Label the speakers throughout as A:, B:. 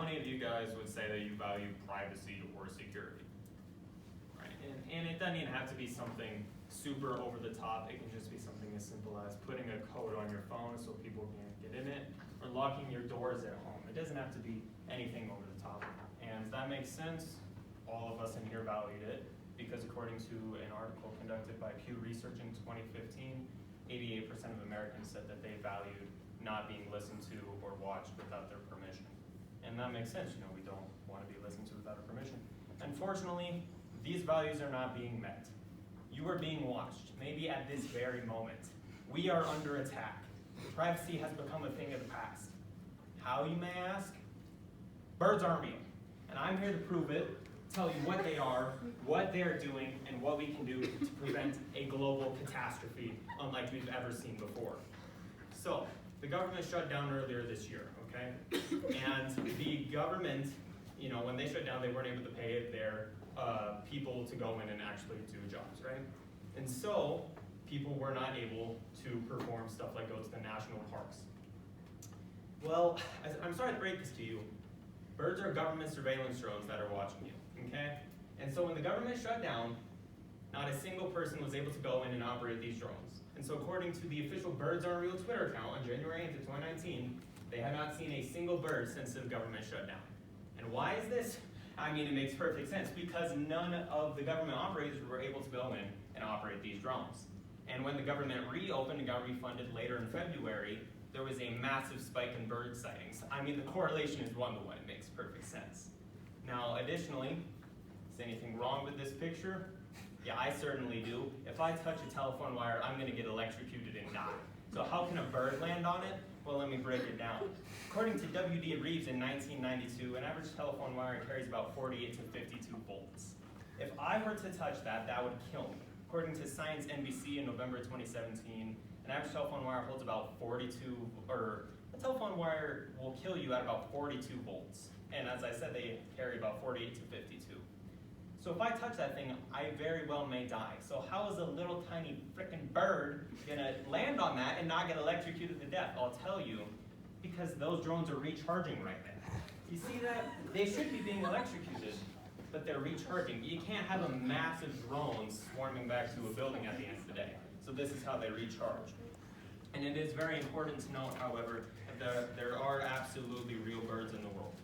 A: many of you guys would say that you value privacy or security? Right? And it doesn't even have to be something super over the top. It can just be something as simple as putting a code on your phone so people can't get in it, or locking your doors at home. It doesn't have to be anything over the top. And if that makes sense, all of us in here valued it, because according to an article conducted by Pew Research in 2015, 88% of Americans said that they valued not being listened to or watched without their permission. And that makes sense, we don't want to be listened to without our permission. Unfortunately, these values are not being met. You are being watched, maybe at this very moment. We are under attack. Privacy has become a thing of the past. How, you may ask? Birds aren't real. And I'm here to prove it, tell you what they are, what they're doing, and what we can do to prevent a global catastrophe unlike we've ever seen before. So, the government shut down earlier this year, okay? And the government, when they shut down, they weren't able to pay their people to go in and actually do jobs, right? And so, people were not able to perform stuff like go to the national parks. Well, I'm sorry to break this to you. Birds are government surveillance drones that are watching you, okay? And so when the government shut down, not a single person was able to go in and operate these drones. And so according to the official Birds Aren't Real Twitter account on January 8th of 2019, they have not seen a single bird since the government shut down. And why is this? It makes perfect sense, because none of the government operators were able to go in and operate these drones. And when the government reopened and got refunded later in February, there was a massive spike in bird sightings. The correlation is 1-to-1. It makes perfect sense. Now, additionally, is anything wrong with this picture? Yeah, I certainly do. If I touch a telephone wire, I'm going to get electrocuted and die. So how can a bird land on it? Well, let me break it down. According to W.D. Reeves in 1992, an average telephone wire carries about 48 to 52 volts. If I were to touch that, that would kill me. According to Science NBC in November 2017, an average telephone wire holds about a telephone wire will kill you at about 42 volts. And as I said, they carry about 48 to 52. So if I touch that thing, I very well may die. So how is a little tiny frickin' bird gonna land on that and not get electrocuted to death? I'll tell you, because those drones are recharging right now. You see that? They should be being electrocuted, but they're recharging. You can't have a massive drone swarming back to a building at the end of the day. So this is how they recharge. And it is very important to note, however, that there are absolutely real birds in the world.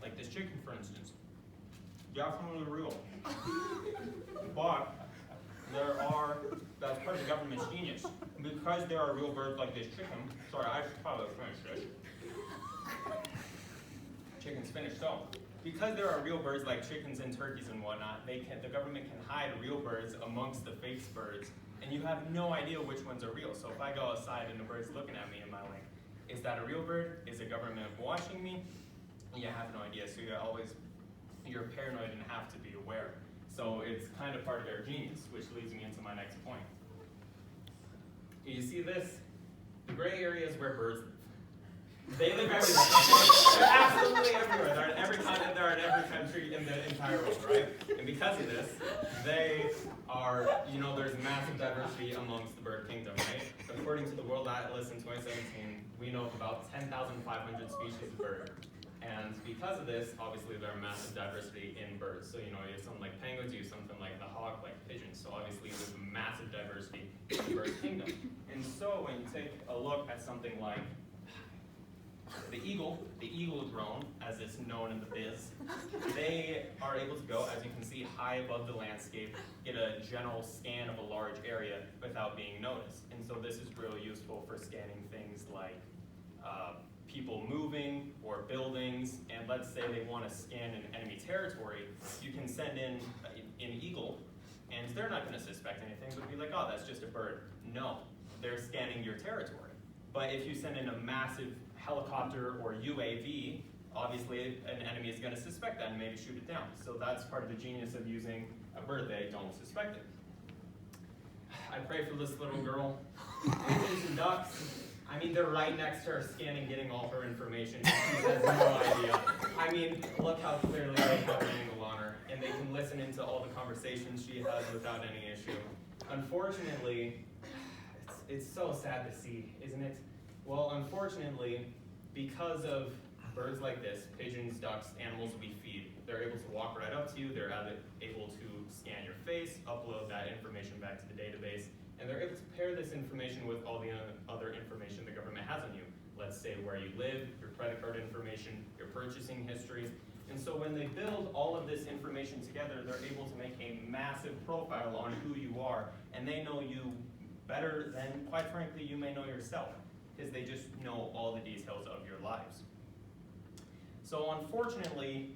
A: Like this chicken, for instance. Definitely real. But that's part of the government's genius. Because there are real birds like this chicken, sorry, I should probably finish this. Chicken's finished, so. Because there are real birds like chickens and turkeys and whatnot, the government can hide real birds amongst the fake birds, and you have no idea which ones are real. So if I go outside and the bird's looking at me, am I like, is that a real bird? Is the government watching me? You have no idea, so you're paranoid and have to be aware. So it's kind of part of their genius, which leads me into my next point. You see this? The gray area is where birds live. They live everywhere. They're absolutely everywhere. They're in every continent, they're in every country in the entire world, right? And because of this, they are, there's massive diversity amongst the bird kingdom, right? According to the World Atlas in 2017, we know of about 10,500 species of bird. And because of this, obviously there are massive diversity in birds. So, you have something like penguins, you have something like the hawk, like pigeons. So obviously there's massive diversity in the bird kingdom. And so when you take a look at something like the eagle drone, as it's known in the biz, they are able to go, as you can see, high above the landscape, get a general scan of a large area without being noticed. And so this is really useful for scanning things like people moving or buildings, and let's say they want to scan an enemy territory, you can send in an eagle, and they're not going to suspect anything, but be like, oh, that's just a bird. No, they're scanning your territory. But if you send in a massive helicopter or UAV, obviously an enemy is going to suspect that and maybe shoot it down. So that's part of the genius of using a bird. They don't suspect it. I pray for this little girl. Pigeons and ducks. They're right next to her, scanning, getting all her information. She has no idea. Look how clearly they have an angle on her, and they can listen into all the conversations she has without any issue. Unfortunately, it's so sad to see, isn't it? Well, unfortunately, because of birds like this, pigeons, ducks, animals we feed, they're able to walk right up to you, they're able to scan your face, upload that information back to the database, and they're able to pair this information with all the other information the government has on you. Let's say where you live, your credit card information, your purchasing history. And so when they build all of this information together, they're able to make a massive profile on who you are, and they know you better than, quite frankly, you may know yourself, because they just know all the details of your lives. So unfortunately,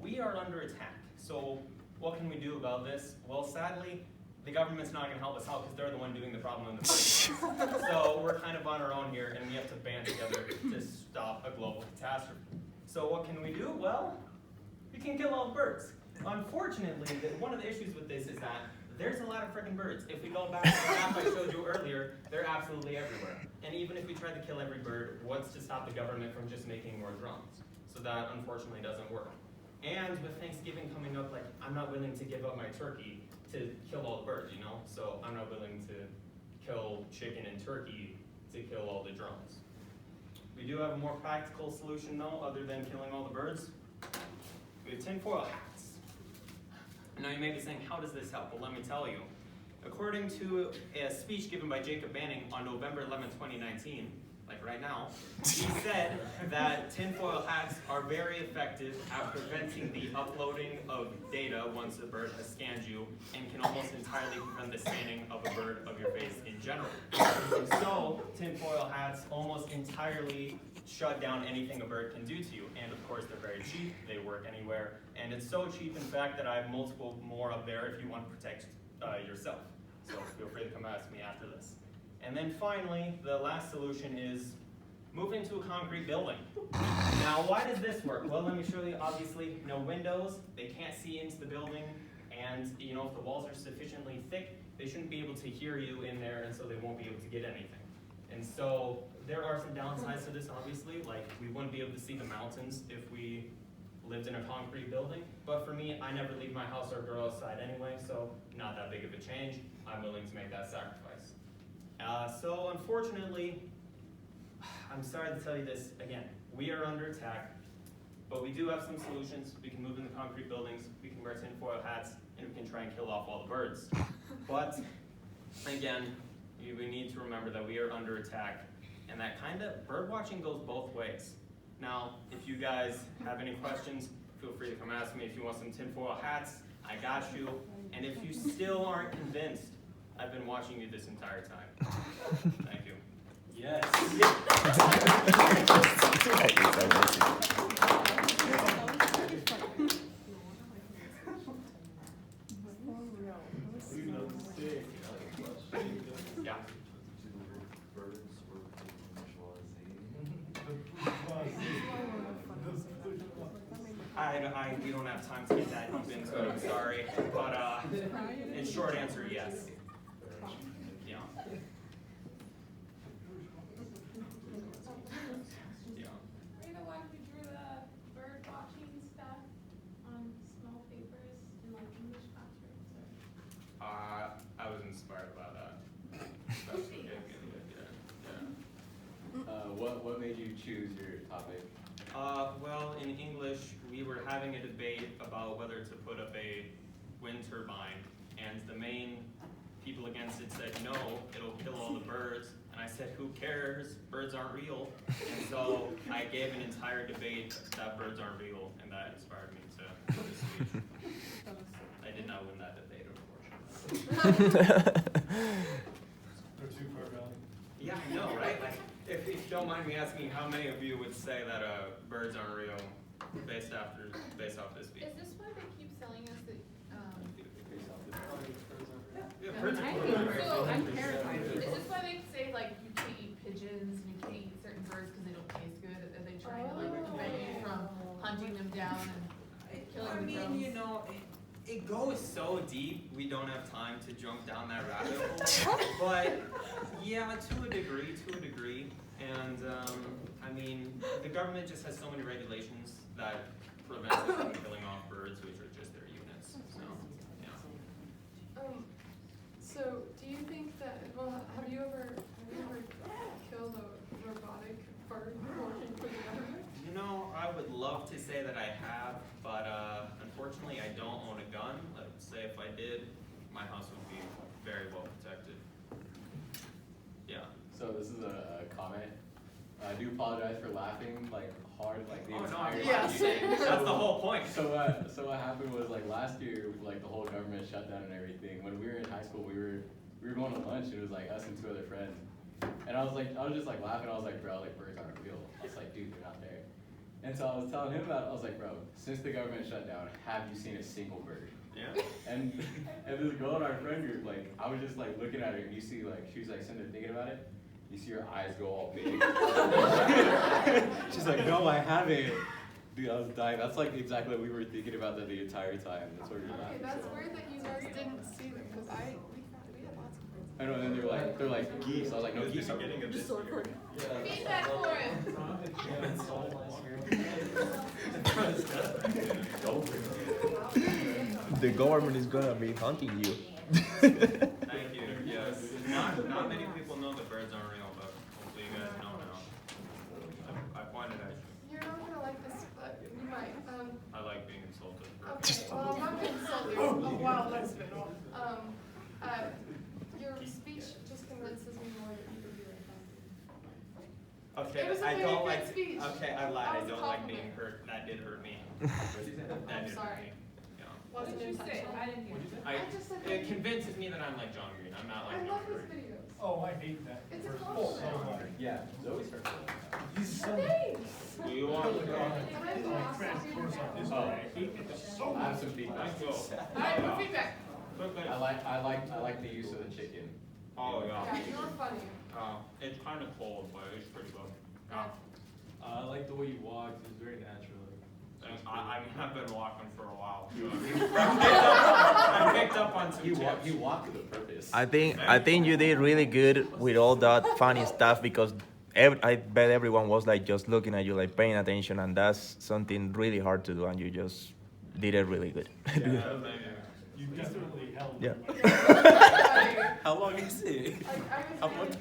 A: we are under attack. So what can we do about this? Well, sadly, the government's not going to help us out because they're the one doing the problem in the first place. So we're kind of on our own here, and we have to band together to stop a global catastrophe. So what can we do? Well, we can kill all the birds. Unfortunately, one of the issues with this is that there's a lot of freaking birds. If we go back to the map I showed you earlier, they're absolutely everywhere. And even if we tried to kill every bird, what's to stop the government from just making more drones? So that unfortunately doesn't work. And with Thanksgiving coming up, like, I'm not willing to give up my turkey to kill all the birds, you know? So I'm not willing to kill chicken and turkey to kill all the drones. We do have a more practical solution though, other than killing all the birds. We have tinfoil hats. Now you may be saying, how does this help? Well, let me tell you. According to a speech given by Jacob Banning on November 11, 2019, like right now, he said that tinfoil hats are very effective at preventing the uploading of data once a bird has scanned you, and can almost entirely prevent the scanning of a bird of your face in general. So tinfoil hats almost entirely shut down anything a bird can do to you. And of course, they're very cheap, they work anywhere, and it's so cheap, in fact, that I have multiple more up there if you want to protect yourself. So feel free to come ask me after this. And then finally, the last solution is move into a concrete building. Now, why does this work? Well, let me show you. Obviously, no windows, they can't see into the building, and you know, if the walls are sufficiently thick, they shouldn't be able to hear you in there, and so they won't be able to get anything. And so there are some downsides to this, obviously, like we wouldn't be able to see the mountains if we lived in a concrete building. But for me, I never leave my house or go outside anyway, so not that big of a change. I'm willing to make that sacrifice. So unfortunately, I'm sorry to tell you this again, we are under attack, but we do have some solutions. We can move into concrete buildings, we can wear tinfoil hats, and we can try and kill off all the birds. But again, we need to remember that we are under attack, and that kind of bird watching goes both ways. Now, if you guys have any questions, feel free to come ask me. If you want some tinfoil hats, I got you. And if you still aren't convinced, I've been watching you this entire time. Thank you.
B: Yes.
A: Yeah. We don't have time to get that deep into it, I'm sorry. But in short answer, yes. Yeah. Yeah.
C: Were you the one who drew the bird watching stuff on small papers in like English classrooms? Or?
A: I was inspired by that. That's good.
B: What made you choose your topic?
A: Well, in English, we were having a debate about whether to put up a wind turbine, and the main people against it said, no, it'll kill all the birds. And I said, who cares? Birds aren't real. And so I gave an entire debate that birds aren't real, and that inspired me to do this speech. I did not win that debate, unfortunately. Yeah, I know, right? Like, if you don't mind me asking, how many of you would say that birds aren't real based off this speech?
C: Is this why they keep selling us the,
A: Yeah, birds are
C: I
A: totally
C: think
A: real.
C: so, I'm terrified. Is this why they say like you can't eat pigeons and you can't eat certain birds because they don't taste good? Are they trying to like prevent you from hunting them down and killing
A: I
C: the
A: mean,
C: drones?
A: you know, it goes so deep, we don't have time to jump down that rabbit hole. But yeah, to a degree. And I mean, the government just has so many regulations that prevent us from killing off birds, which are just their units. So, yeah.
D: So do you think that, well, have you ever killed a robotic bird working for the government?
A: You know, that I have, but unfortunately I don't own a gun. Let's say if I did, my house would be very well protected. Yeah.
B: So this is a comment. I do apologize for laughing like hard like the
A: Oh, no,
B: entire
A: I'm
D: Yes.
A: That's the whole point.
B: So what happened was like last year, like the whole government shut down and everything. When we were in high school, we were going to lunch and it was like us and two other friends. And I was just like laughing. I was like, bro, like birds aren't real. I was like, dude, they're not there. And so I was telling him about it. I was like, bro, since the government shut down, have you seen a single bird?
A: Yeah.
B: And this girl in our friend group, like, I was just like looking at her and you see like, she was like sitting there thinking about it. You see her eyes go all big. She's like, no, I haven't. Dude, I was dying. That's like exactly what we were thinking about that the entire time. That's what we were
D: Okay,
B: laughing.
D: that's
B: so.
D: weird that you guys didn't see them, because we had lots of birds.
B: I know, and then they're like geese. I was like, no, geese aren't.
A: Beginning of this year.
C: Feedback for him.
E: The government is gonna be hunting you.
A: Thank you. Yes. Not many people know the birds aren't real, but hopefully you guys know now. I pointed at you.
D: You're not gonna like this, but you might.
A: I like being insulted.
D: Okay, well, I'm not gonna insult you. Oh, wow, that's been on. Your speech just convinces me more that you could be like that.
A: Okay,
D: It was a
A: I
D: very
A: don't
D: good
A: like.
D: speech.
A: Okay, I lied.
D: That
A: I
D: was a
A: don't like being
D: compliment.
A: hurt. That did hurt me.
C: I'm
A: That did hurt
D: sorry.
A: me. Yeah.
C: What did you say? I didn't hear.
A: I,
D: I just said
A: it
D: that-
A: convinces me that I'm like John Green. I'm not
D: I
A: like
D: love
A: John
D: his
A: Green.
D: videos.
F: Oh, I hate that.
D: It's a
F: person
D: compliment.
F: so much.
B: Yeah, Zoe started doing that.
F: He's so.
D: Thanks.
A: Do you want to go?
F: Like transfers on this way. I hate it so
B: I have
F: much.
B: some feedback.
A: Let's go.
C: Alright, for feedback.
A: Quickly.
B: I like the use of the chicken.
A: Oh yeah.
D: Yeah, you were funny.
A: It's kind of cold, but it's pretty good. Yeah.
G: I like the way you walked, it's very natural.
A: I've been walking for a while. Too. I picked up on some
B: You
A: tips.
B: walk with a purpose.
E: I think you did really good with all that funny stuff because I bet everyone was like just looking at you, like paying attention, and that's something really hard to do, and you just did it really good.
F: You definitely held.
E: Yeah.
F: everybody.
D: Funny.
B: How long is it?
D: I was